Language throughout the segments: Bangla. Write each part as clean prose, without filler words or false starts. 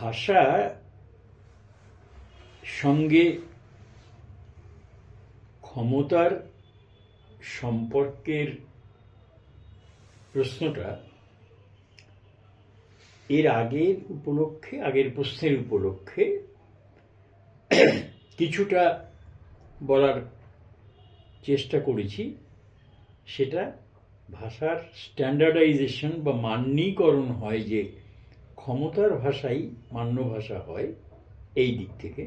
ভাষা সঙ্গে ক্ষমতার সম্পর্কের প্রশ্নটা এর আগের প্রশ্নের উপলক্ষে কিছুটা বলার চেষ্টা করেছি। সেটা ভাষার স্ট্যান্ডার্ডাইজেশন বা মান্যীকরণ হয়, যে ক্ষমতার ভাষাই মান্য ভাষা হয়। এই দিক থেকে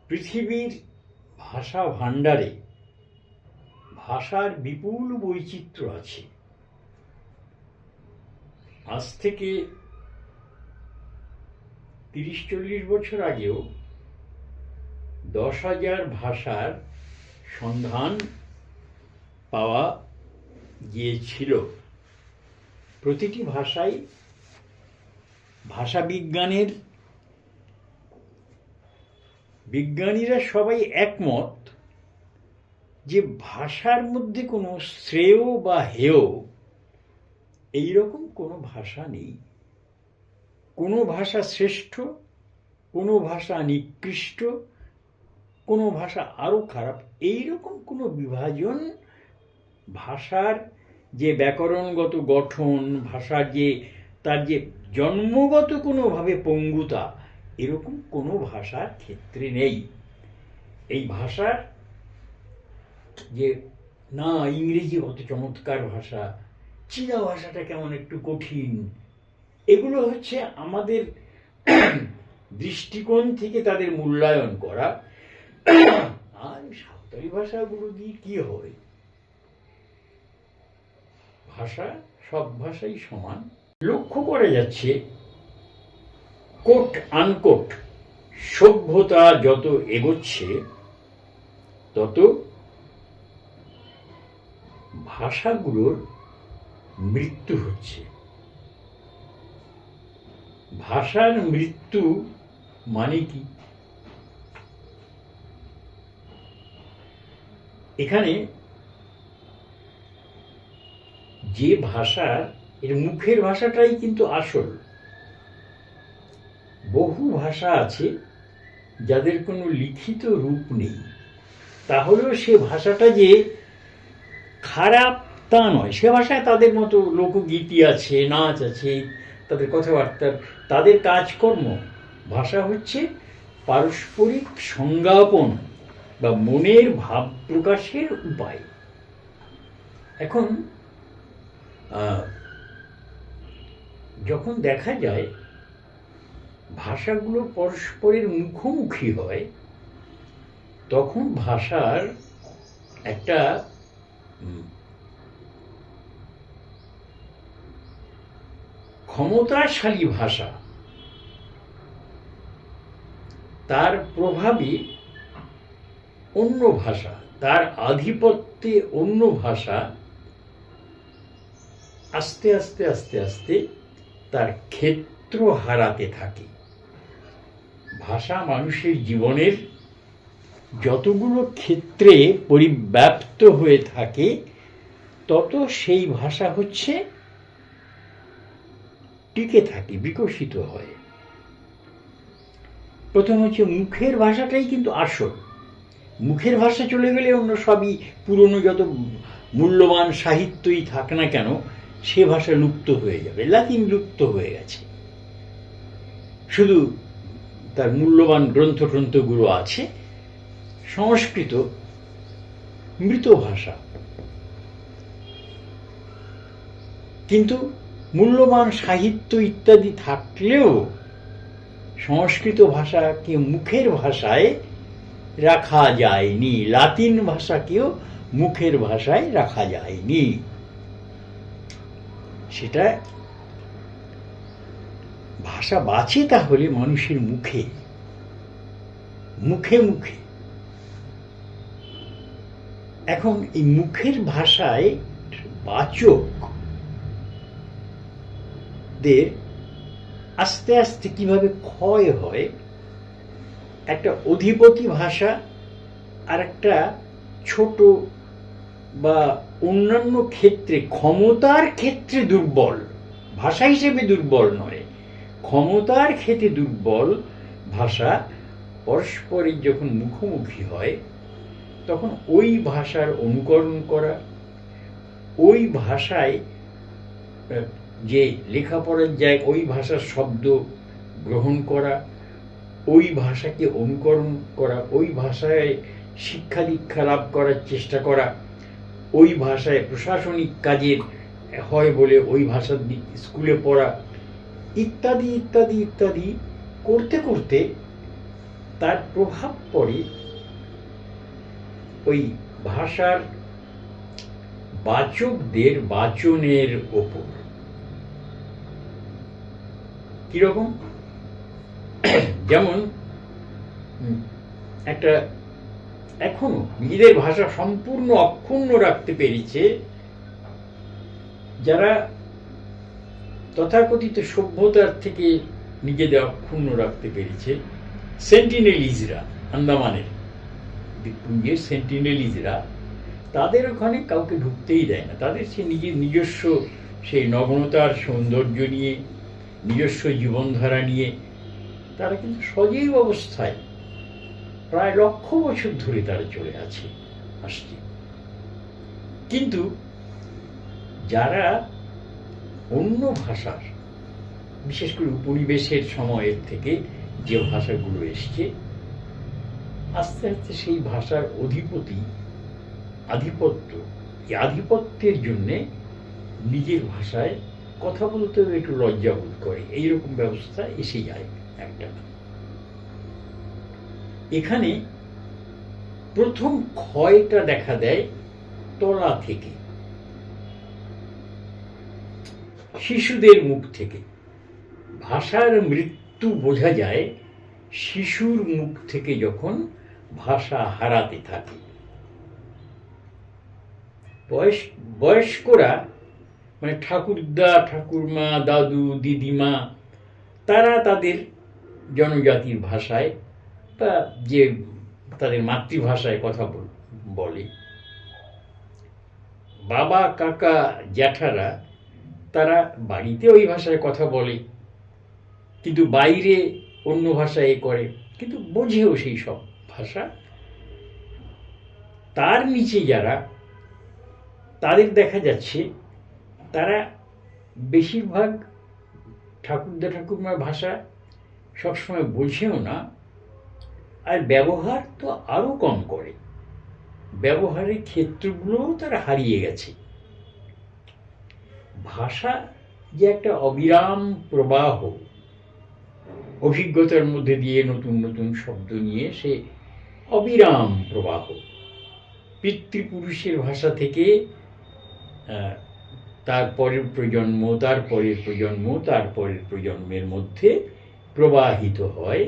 পৃথিবীর ভাষা ভাণ্ডারে ভাষার বিপুল বৈচিত্র্য আছে। আজ থেকে ৩০-৪০ বছর আগেও ১০,০০০ ভাষার সন্ধান পাওয়া গিয়েছিল। প্রতিটি ভাষাই বিজ্ঞানীরা সবাই একমত যে ভাষার মধ্যে কোনো শ্রেয় বা হেয় এইরকম কোনো ভাষা নেই। কোনো ভাষা শ্রেষ্ঠ, কোনো ভাষা নিকৃষ্ট, কোনো ভাষা আরো খারাপ, এইরকম কোনো বিভাজন ভাষার যে ব্যাকরণগত গঠন, ভাষার তার যে জন্মগত কোনোভাবে পঙ্গুতা, এরকম কোনো ভাষার ক্ষেত্রে নেই। এই ভাষার যে না ইংরেজি কত চমৎকার ভাষা, চীনা ভাষাটা কেমন একটু কঠিন, এগুলো হচ্ছে আমাদের দৃষ্টিকোণ থেকে তাদের মূল্যায়ন করা। আর সাঁওতালি ভাষাগুলো দিয়ে কি হবে? ভাষা, সব ভাষাই সমান। লক্ষ্য করা যাচ্ছে কোট আনকোট সভ্যতা যত এগোচ্ছে তত ভাষাগুলোর মৃত্যু হচ্ছে। ভাষার মৃত্যু মানে কি? এখানে যে ভাষার এর মুখের ভাষাটাই কিন্তু আসল। বহু ভাষা আছে যাদের কোনো লিখিত রূপ নেই, তাহলেও সে ভাষাটা যে খারাপ তা নয়। সে ভাষায় তাদের মতো লোকগীতি আছে, নাচ আছে, তাদের কথাবার্তা, তাদের কাজকর্ম। ভাষা হচ্ছে পারস্পরিক সংজ্ঞাপন বা মনের ভাব প্রকাশের উপায়। এখন যখন দেখা যায় ভাষাগুলো পরস্পরের মুখোমুখি হয়, তখন ভাষার একটা ক্ষমতাশালী ভাষা, তার প্রভাবে অন্য ভাষা, তার আধিপত্যে অন্য ভাষা আস্তে আস্তে আস্তে আস্তে তার ক্ষেত্র হারাতে থাকে। ভাষা মানুষের জীবনের যতগুলো ক্ষেত্রে পরিব্যাপ্ত হয়ে থাকে, তত সেই ভাষা হচ্ছে টিকে থাকে, বিকশিত হয়। প্রথম হচ্ছে মুখের ভাষাটাই কিন্তু আসল। মুখের ভাষা চলে গেলে অন্য সবই, পুরনো যত মূল্যবান সাহিত্যই থাক না কেন, সে ভাষা লুপ্ত হয়ে যাবে। লাতিন লুপ্ত হয়ে গেছে, শুধু তার মূল্যবান গ্রন্থগুলো আছে। সংস্কৃত মৃত ভাষা, কিন্তু মূল্যবান সাহিত্য ইত্যাদি থাকলেও সংস্কৃত ভাষাকে মুখের ভাষায় রাখা যায়নি, লাতিন ভাষাকেও মুখের ভাষায় রাখা যায়নি। সেটা ভাষা বাঁচে তাহলে মানুষের মুখে মুখে মুখে। এখন এই মুখের ভাষায় বাচকদের আস্তে আস্তে কিভাবে ক্ষয় হয়, একটা অধিপতি ভাষা আর একটা ছোট বা অন্যান্য ক্ষেত্রে, ক্ষমতার ক্ষেত্রে দুর্বল, ভাষা হিসেবে দুর্বল নয়, ক্ষমতার ক্ষেত্রে দুর্বল ভাষা পরস্পরের যখন মুখোমুখি হয় তখন ওই ভাষার অনুকরণ করা, ওই ভাষায় যে লেখাপড়ার জায়গায় ওই ভাষার শব্দ গ্রহণ করা, ওই ভাষাকে অনুকরণ করা, ওই ভাষায় শিক্ষা দীক্ষা লাভ করার চেষ্টা করা, ওই ভাষায় প্রশাসনিক কাজের হয় বলে ওই ভাষার স্কুলে পড়া, ইত্যাদি ইত্যাদি ইত্যাদি করতে করতে তার প্রভাব পড়ে ওই ভাষার বাচকদের বাচনের ওপর। কিরকম? যেমন একটা এখনো নিজেদের ভাষা সম্পূর্ণ অক্ষুণ্ণ রাখতে পেরেছে যারা তথাকথিত সভ্যতার থেকে নিজেদের অক্ষুণ্ণ রাখতে পেরেছে, সেন্টিনেলিজরা, আন্দামানের দ্বীপপুঞ্জের সেন্টিনেলিজরা, তাদের ওখানে কাউকে ঢুকতেই দেয় না। তাদের সে নিজস্ব সেই নগ্নতার সৌন্দর্য নিয়ে, নিজস্ব জীবনধারা নিয়ে তারা কিন্তু সজীব অবস্থায় প্রায় 1,00,000 বছর ধরে তারা চলে আসছে। কিন্তু যারা অন্য ভাষার, বিশেষ করে উপনিবেশের সময়ের থেকে যে ভাষাগুলো এসছে, আস্তে আস্তে সেই ভাষার আধিপত্যের জন্যে নিজের ভাষায় কথা বলতেও একটু লজ্জা বোধ করে, এইরকম ব্যবস্থা এসে যায় একটা। এখানে প্রথম ক্ষয়টা দেখা দেয় তলা থেকে, শিশুদের মুখ থেকে। ভাষার মৃত্যু বোঝা যায় শিশুর মুখ থেকে যখন ভাষা হারাতে থাকে। বয়স্করা মানে ঠাকুরদা, ঠাকুরমা, দাদু, দিদিমা, তারা তাদের জনজাতির ভাষায় বা যে তাদের মাতৃভাষায় কথা বলে। বাবা, কাকা, জ্যাঠারা তারা বাড়িতে ওই ভাষায় কথা বলে, কিন্তু বাইরে অন্য ভাষায় করে, কিন্তু বোঝেও সেই সব ভাষা। তার নিচে যারা, তাদের দেখা যাচ্ছে তারা বেশিরভাগ ঠাকুরদা ঠাকুরমার ভাষা সবসময় বোঝেও না, আর ব্যবহার তো আরো কম করে। ব্যবহারের ক্ষেত্রগুলোও তারা হারিয়ে গেছে। ভাষা যে একটা অবিরাম প্রবাহ, অভিজ্ঞতার মধ্যে দিয়ে নতুন নতুন শব্দ নিয়ে সে অবিরাম প্রবাহ, পিতৃপুরুষের ভাষা থেকে তারপরের প্রজন্ম, তারপরের প্রজন্ম, তারপরের প্রজন্মের মধ্যে প্রবাহিত হয়।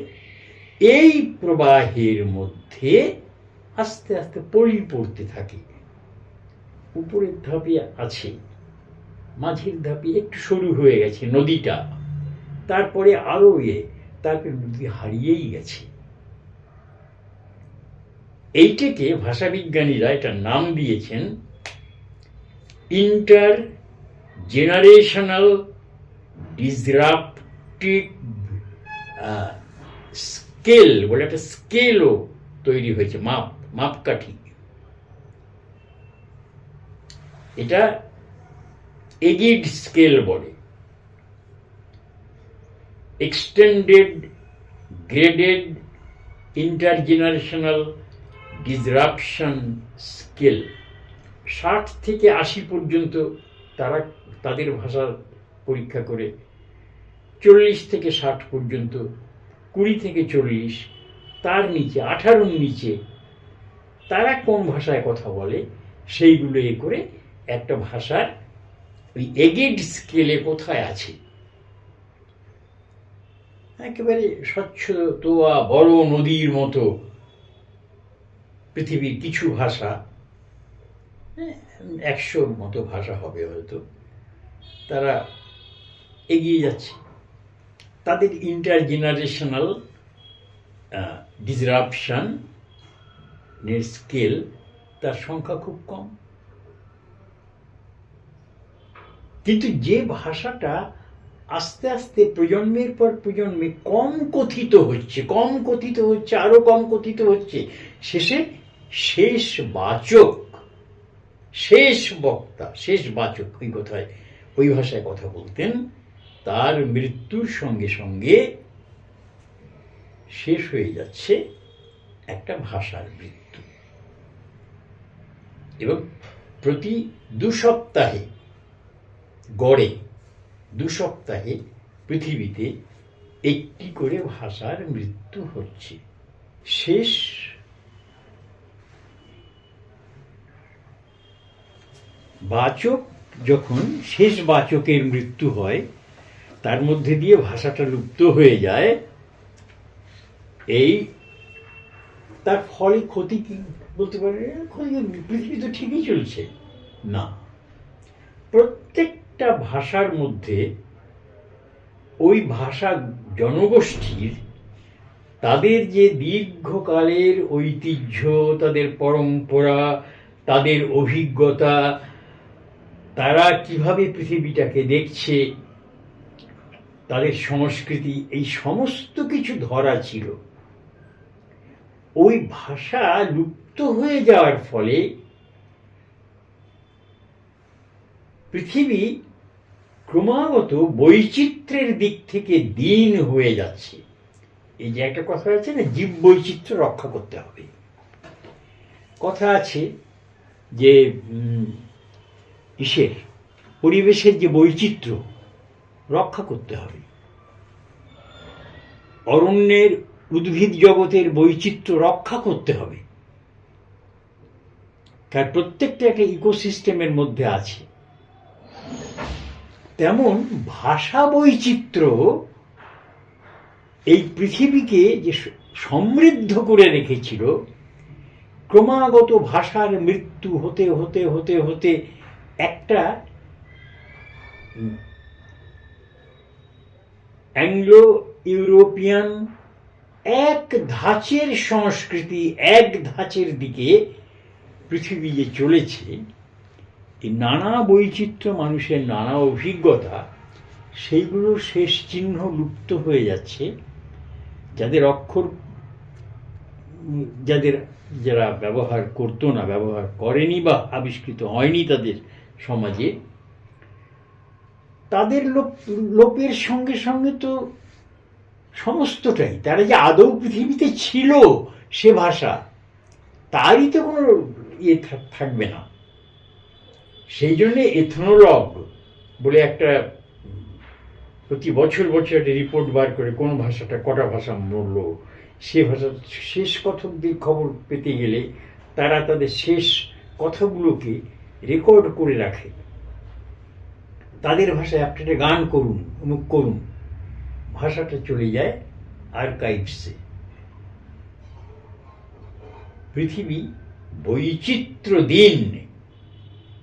এই প্রবাহের মধ্যে আস্তে আস্তে পলি পড়তে থাকে। উপরের ধাপে আছে, মাঝের ধাপে একটু সরু হয়ে গেছে নদীটা, তারপরে আরো তারপরে নদী হারিয়েই গেছে। এইটাকে ভাষাবিজ্ঞানীরা এটা নাম দিয়েছেন ইন্টার জেনারেশনাল ডিসরাপটিভ স্কেল বলে একটা স্কেলও তৈরি হয়েছে, মাপকাঠি। এটা এগিড স্কেল বলে, এক্সটেন্ডেড গ্রেডেড ইন্টারজেনারেশনাল ডিসরাপশন স্কেল। 60 থেকে 80 পর্যন্ত তারা তাদের ভাষার পরীক্ষা করে, 40 থেকে 60 পর্যন্ত, 20 থেকে 40, তার নিচে 18 নিচে তারা কোন ভাষায় কথা বলে সেইগুলো করে একটা ভাষার ওই এগেড স্কেলে কোথায় আছে। একেবারে স্বচ্ছ তোয়া বড় নদীর মতো পৃথিবীর কিছু ভাষা, 100 মতো ভাষা হবে হয়তো, তারা এগিয়ে যাচ্ছে। তাদের ইন্টারজেনারেশনাল ডিসরাপশন স্কেল, তার সংখ্যা খুব কম। কিন্তু যে ভাষাটা আস্তে আস্তে প্রজন্মের পর প্রজন্মে কম কথিত হচ্ছে, আরো কম কথিত হচ্ছে। শেষে শেষ বাচক, শেষ বক্তা, শেষ বাচক ওই ভাষায় কথা বলতেন, তার মৃত্যুর সঙ্গে সঙ্গে শেষ হয়ে যাচ্ছে একটা ভাষার মৃত্যু। এবং প্রতি 2 সপ্তাহে, গড়ে 2 সপ্তাহে পৃথিবীতে একটি করে ভাষার মৃত্যু হচ্ছে। শেষ বাচক, যখন শেষ বাচকের মৃত্যু হয়, তার মধ্যে দিয়ে ভাষাটা লুপ্ত হয়ে যায়, এই তার ফলে ক্ষতি কি বলতে পারে? পৃথিবী তো ঠিকই চলছে না। প্রত্যেকটা ভাষার মধ্যে ওই ভাষা জনগোষ্ঠীর তাদের যে দীর্ঘকালের ঐতিহ্য, তাদের পরম্পরা, তাদের অভিজ্ঞতা, তারা কিভাবে পৃথিবীটাকে দেখছে, তাদের সংস্কৃতি, এই সমস্ত কিছু ধরা ছিল। ওই ভাষা লুপ্ত হয়ে যাওয়ার ফলে পৃথিবী ক্রমাগত বৈচিত্র্যের দিক থেকে দিন হয়ে যাচ্ছে। এই যে একটা কথা আছে না, জীব বৈচিত্র্য রক্ষা করতে হবে, কথা আছে যে পরিবেশের যে বৈচিত্র্য রক্ষা করতে হবে, অরণ্যের উদ্ভিদ জগতের বৈচিত্র্য রক্ষা করতে হবে, কারণ প্রত্যেকটা একটা ইকোসিস্টেমের মধ্যে আছে। তেমন ভাষা বৈচিত্র্য এই পৃথিবীকে যে সমৃদ্ধ করে রেখেছিল, ক্রমাগত ভাষার মৃত্যু হতে হতে হতে হতে একটা অ্যাংলো ইউরোপিয়ান এক ধাঁচের সংস্কৃতি, এক ধাঁচের দিকে পৃথিবী যে চলেছে, এই নানা বৈচিত্র্য, মানুষের নানা অভিজ্ঞতা, সেইগুলোর শেষ চিহ্ন লুপ্ত হয়ে যাচ্ছে। যারা ব্যবহার করতো না, ব্যবহার করেনি বা আবিষ্কৃত হয়নি তাদের সমাজে, তাদের লোপের সঙ্গে সঙ্গে তো সমস্তটাই, তারা যে আদৌ পৃথিবীতে ছিল সে ভাষা, তারই তো কোনো ইয়ে থাকবে না। সেই জন্য এথনোলগ বলে একটা প্রতি বছর একটা রিপোর্ট বার করে কোন ভাষাটা কটা ভাষা মরল, সে ভাষার শেষ কথকদের খবর পেতে গেলে তারা তাদের শেষ কথাগুলোকে রেকর্ড করে রাখে। তাদের ভাষায় একটা গান করুন, অমুক করুন, ভাষাটা চলে যায় আর্কাইভসে। পৃথিবী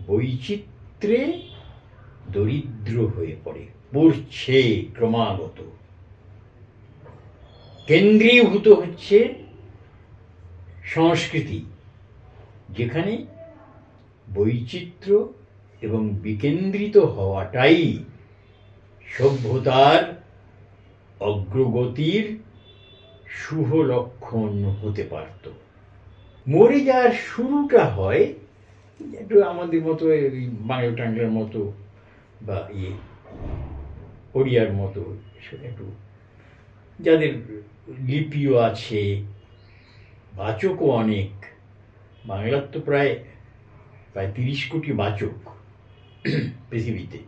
বৈচিত্র্যে দরিদ্র হয়ে পড়ছে ক্রমাগত। কেন্দ্রীভূত হচ্ছে সংস্কৃতি, যেখানে বৈচিত্র্য এবং বিকেন্দ্রিত হওয়াটাই সভ্যতার অগ্রগতির শুভ লক্ষণ হতে পারত। মরে যাওয়ার শুরুটা হয় একটু আমাদের মতো, বাংলা টাংলার মতো বা ওড়িয়ার মতো, একটু যাদের লিপিও আছে, বাচকও অনেক। বাংলার তো প্রায় 30 কোটি বাচক পৃথিবীতে।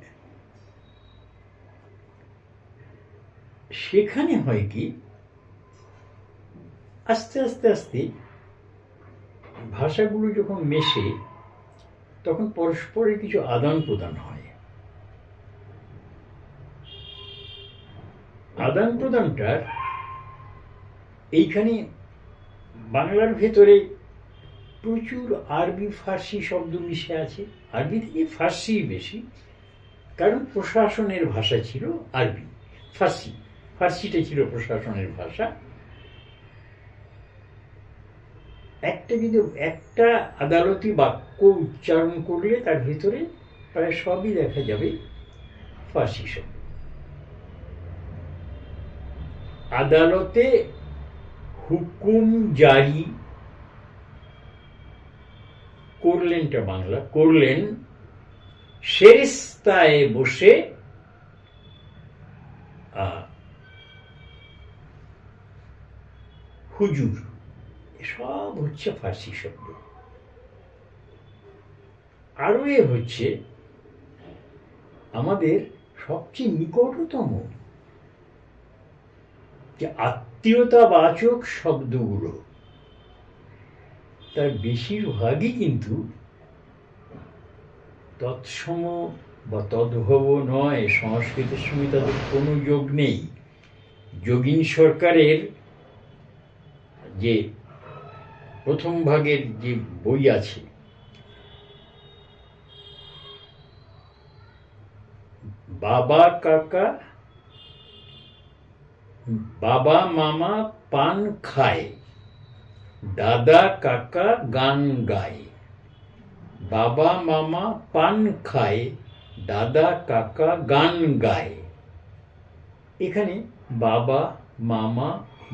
সেখানে হয় কি, আস্তে আস্তে আস্তে ভাষাগুলো যখন মেশে, তখন পরস্পরের কিছু আদান প্রদান হয়। আদান প্রদানটার এইখানে বাংলার ভেতরে প্রচুর আরবি ফার্সি শব্দ মিশে আছে। আরবি থেকে ফার্সি বেশি, কারণ প্রশাসনের ভাষা ছিল আরবি। ফার্সিটা ছিল প্রশাসনের ভাষা। একটা আদালতি বাক্য উচ্চারণ করলে তার ভিতরে প্রায় সবই দেখা যাবে ফার্সি শব্দ। আদালতে হুকুম জারি করলেনটা বাংলা করলেন সেরেস্তায় বসে হুজুর, সব হচ্ছে ফার্সি শব্দ। আরো হচ্ছে আমাদের সবচেয়ে নিকটতম যে আত্মীয়তাবাচক শব্দগুলো, তার বেশিরভাগই কিন্তু তৎসম বা তদ্ভব নয়, সংস্কৃতের সঙ্গে তাদের কোনো যোগ নেই। যোগিন সরকারের যে প্রথম ভাগের যে বই আছে, বাবা কাকা বাবা মামা পান খায়, দাদা কাকা গান গায়। বাবা মামা পান খায়, দাদা কাকা গান গায়। এখানে বাবা মামা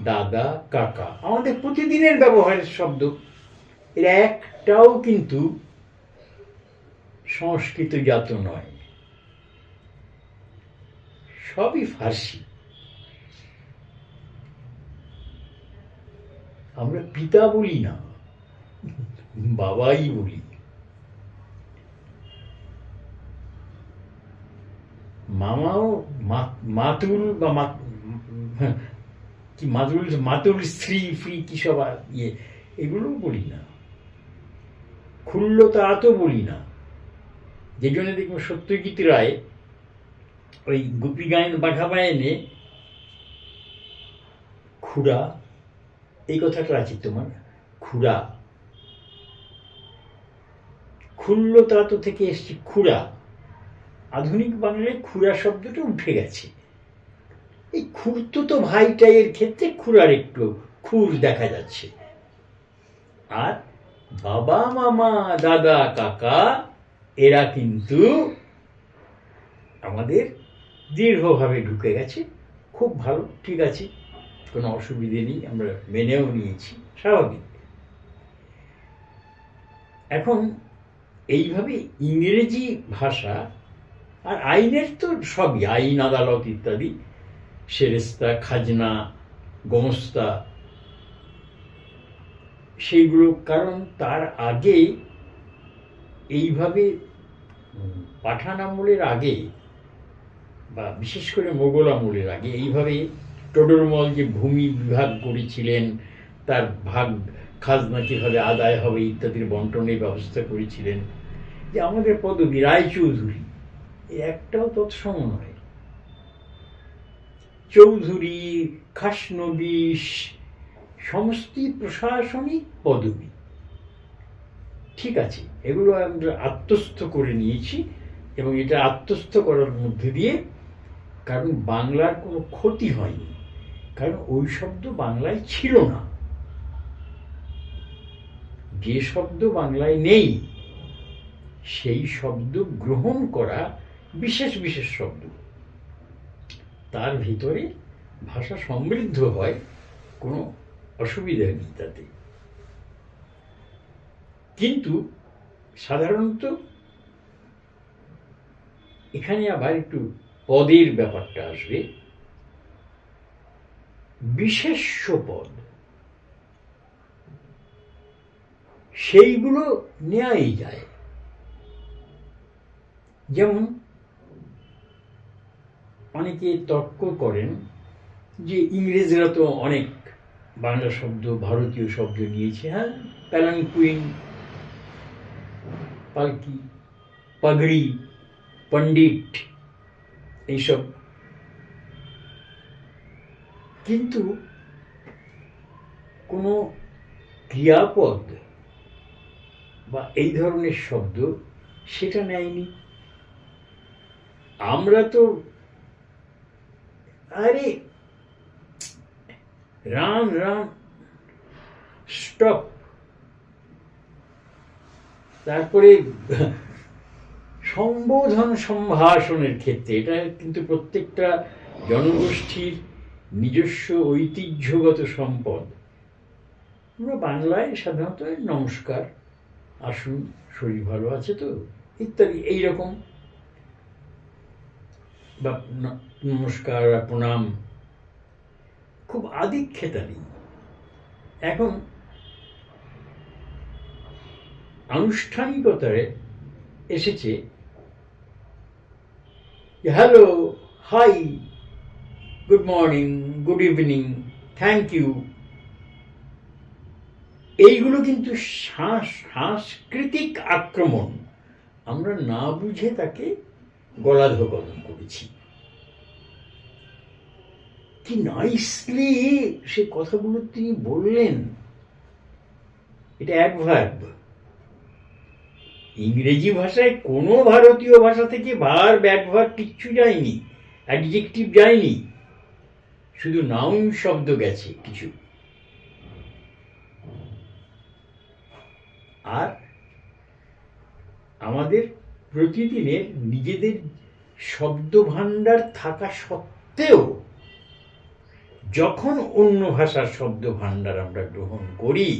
দাদা কাকা আমাদের প্রতিদিনের ব্যবহারের শব্দ, এর একটাও কিন্তু সংস্কৃতজাত নয়, সবই ফার্সি। আমরা পিতা বলি না, বাবাই বলি। মামাও মাতুল বা কি মাতুল স্ত্রী ফ্রি কি সব এগুলোও বলি না। খুল্লতা তো বলি না। যে জন্য দেখবো সত্যজিৎ রায় ওই গোপী গায়ন বাঘা বায়নে খুড়া, এই কথাটা আছে তোমার, খুড়া, খুল্লতা তো থেকে এসছে খুড়া। আধুনিক বাংলায় খুড়া শব্দটা উঠে গেছে। এই খুড়তুতো ভাইটাইয়ের ক্ষেত্রে খুড়ার একটু খুর দেখা যাচ্ছে। আর বাবা মামা দাদা কাকা এরা কিন্তু আমাদের দৃঢ়ভাবে ঢুকে গেছে। খুব ভালো, ঠিক আছে, কোনো অসুবিধে নেই, আমরা মেনেও নিয়েছি, স্বাভাবিক। এখন এইভাবে ইংরেজি ভাষা আর আইনের তো সবই, আইন আদালত ইত্যাদি, সেরেস্তা খাজনা গোমস্তা, সেইগুলো, কারণ তার আগে এইভাবে পাঠান আমলের আগে বা বিশেষ করে মোগল আমলের আগে এইভাবে টোডরমল যে ভূমি বিভাগ করেছিলেন, তার ভাগ খাজনা কিভাবে আদায় হবে ইত্যাদির বন্টনের ব্যবস্থা করেছিলেন, যে আমাদের পদবী রায়চৌধুরী, একটাও তৎসম নয়। চৌধুরী, খাসনবিশ সমস্ত প্রশাসনিক পদবী, ঠিক আছে, এগুলো আমরা আত্মস্থ করে নিয়েছি। এবং এটা আত্মস্থ করার মধ্যে দিয়ে, কারণ বাংলার কোনো ক্ষতি হয়নি, কারণ ওই শব্দ বাংলায় ছিল না। যে শব্দ বাংলায় নেই সেই শব্দ গ্রহণ করা বিশেষ বিশেষ শব্দ, তার ভিতরে ভাষা সমৃদ্ধ হয়, কোনো অসুবিধা নেই তাতে। কিন্তু সাধারণত এখানে আবার একটু পদের ব্যাপারটা আসবে। বিশেষ্য পদ সেইগুলো নেয়াই যায়। যেমন অনেকে তর্ক করেন যে ইংরেজরা তো অনেক বাংলা শব্দ, ভারতীয় শব্দ নিয়েছে। হ্যাঁ, প্যালানকুইন, পালকি, পাগড়ি, পণ্ডিত, এইসব। কিন্তু কোনো ক্রিয়াপদ বা এই ধরনের শব্দ সেটা নেয়নি। আমরা তো আরে রান রান স্টপ, তারপরে সম্বোধন সম্ভাষণের ক্ষেত্রে এটা কিন্তু প্রত্যেকটা জনগোষ্ঠীর নিজস্ব ঐতিহ্যগত সম্পদ। আমরা বাংলায় সাধারণত নমস্কার, আসুন, শরীর ভালো আছে তো, ইত্যাদি এইরকম, বা নমস্কার বা প্রণাম, খুব আদিক্ষেতা নেই। এখন আনুষ্ঠানিকতায় এসেছে hello, hi, good morning, good evening, thank you. এইগুলো কিন্তু সাংস্কৃতিক আক্রমণ। আমরা না বুঝে তাকে গলাধঃকরণ করেছি। কি নাইসলি সে কথাগুলো তিনি বললেন। এটা অ্যাডভার্ব। ইংরেজি ভাষায় কোনো ভারতীয় ভাষা থেকে ভার্ব, অ্যাডভার্ব কিচ্ছু যায়নি, অ্যাডজেক্টিভ যায়নি, শুধু নাউন শব্দ গেছে কিছু। আর আমাদের প্রতিদিনের নিজেদের শব্দ ভাণ্ডার থাকা সত্ত্বেও যখন অন্য ভাষার শব্দ ভাণ্ডার আমরা গ্রহণ করি,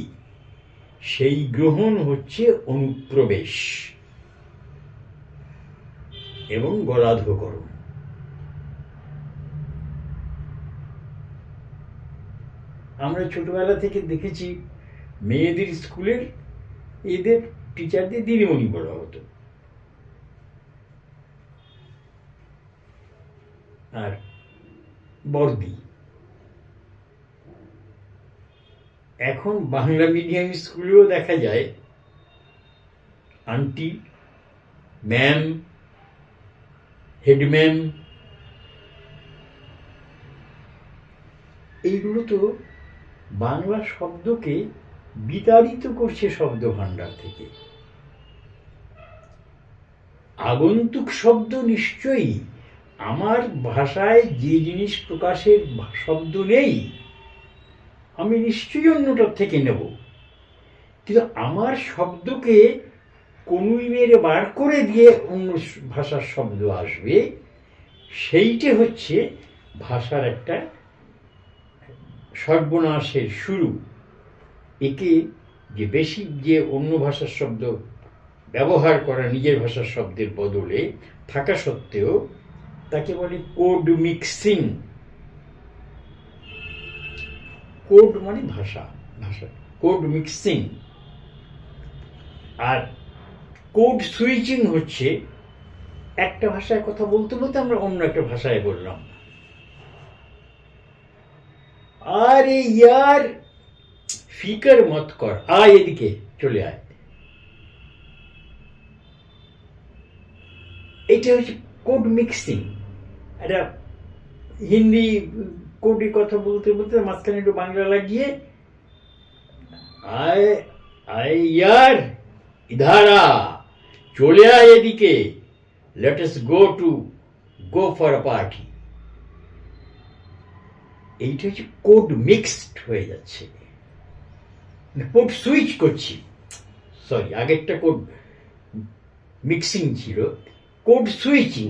সেই গ্রহণ হচ্ছে অনুপ্রবেশ এবং গলাধঃকরণ। আমরা ছোটবেলা থেকে দেখেছি মেয়েদের স্কুলের এদের টিচারদের দিদিমণি বলা হতো, আর বর্দি। এখন বাংলা মিডিয়াম স্কুলেও দেখা যায় আন্টি, ম্যাম, হেডম্যাম। এইগুলো তো বাংলা শব্দকে বিতাড়িত করছে শব্দ ভাণ্ডার থেকে। আগন্তুক শব্দ নিশ্চয়ই, আমার ভাষায় যে জিনিস প্রকাশের শব্দ নেই আমি নিশ্চয়ই অন্যটার থেকে নেব, কিন্তু আমার শব্দকে কনুই মেরে বার করে দিয়ে অন্য ভাষার শব্দ আসবে, সেইটা হচ্ছে ভাষার একটা সর্বনাশের শুরু। একে যে বেশি যে অন্য ভাষার শব্দ ব্যবহার করা নিজের ভাষার শব্দের বদলে থাকা সত্ত্বেও তাকে বলে কোড মিক্সিং। কোড মানে ভাষা, ভাষা কোড মিক্সিং। আর কোড সুইচিং হচ্ছে একটা ভাষায় কথা বলতে বলতে আমরা অন্য একটা ভাষায় বললাম, আরে ইয়ার ফিকার মত কর, আয় এদিকে চলে আয়। এটা হচ্ছে কোড মিক্সিং। একটা হিন্দি কোডে কথা বলতে বলতে মাঝখানে একটু বাংলা লাগিয়ে, আয় আয় ইয়ার ইধারা, চলে আয় এদিকে, let us go for a party. এইটা হচ্ছে কোড মিক্সড হয়ে যাচ্ছে, কোড সুইচ করছি। সরি, আগেরটা কোড মিক্সিং ছিল, কোড সুইচিং।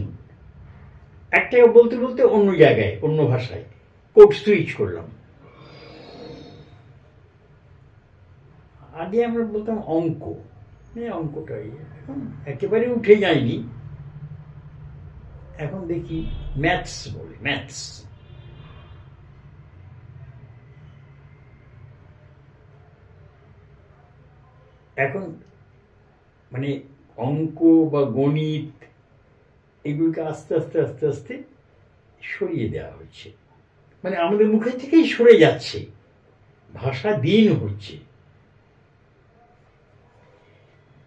একটা বলতে বলতে অন্য জায়গায় অন্য ভাষায় কোড সুইচ করলাম। আগে আমরা বলতাম অঙ্ক, অঙ্কটাই এখন একেবারে উঠে যায়নি, এখন দেখি ম্যাথস বলে, ম্যাথস। এখন মানে অঙ্ক বা গণিত এগুলোকে আস্তে আস্তে আস্তে আস্তে সরিয়ে দেওয়া হচ্ছে, মানে আমাদের মুখে থেকেই সরে যাচ্ছে, ভাষা দিন হচ্ছে।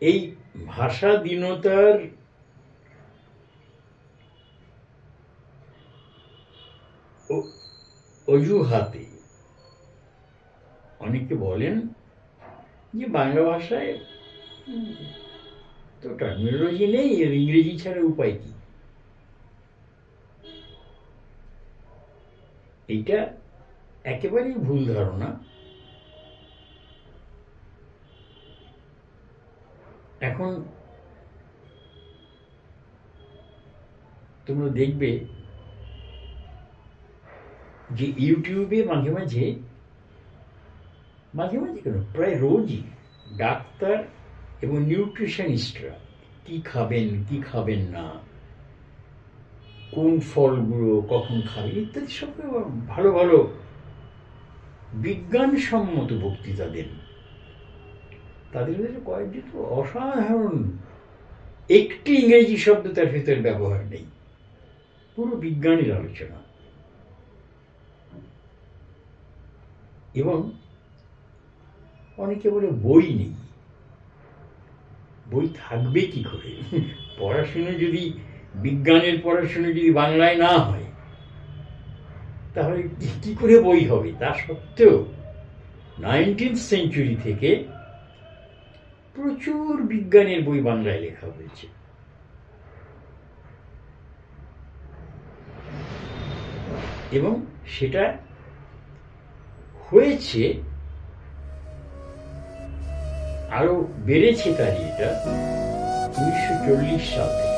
এই ভাষা দীনতার অজুহাতে অনেকে বলেন যে বাংলা ভাষায় তো টার্মিনোলজি নেই, এর ইংরেজি ছাড়া উপায় কি। এইটা একেবারেই ভুল ধারণা। এখন তোমরা দেখবে যে ইউটিউবে মাঝে মাঝে কেন প্রায় রোজই ডাক্তার এবং নিউট্রিশনিস্টরা কি খাবেন কি খাবেন না, কোন ফলগুলো কখন খাবেন ইত্যাদি সব ভালো ভালো বিজ্ঞানসম্মত বক্তৃতা দেন। তাদের ভিতরে কয়েকটি তো অসাধারণ, একটি ইংরেজি শব্দ তার ভিতরে ব্যবহার নেই, পুরো বিজ্ঞানের আলোচনা। এবং অনেকে বলে বই নেই, বই থাকবে কি করে? পড়াশুনো যদি, বিজ্ঞানের পড়াশুনো যদি বাংলায় না হয় তাহলে কি করে বই হবে? তা সত্ত্বেও 19th সেঞ্চুরি থেকে প্রচুর বিজ্ঞানের বই বাংলায় লেখা হয়েছে। এবং সেটা হয়েছে, আরো বেড়েছে তার এটা 1940 সালে।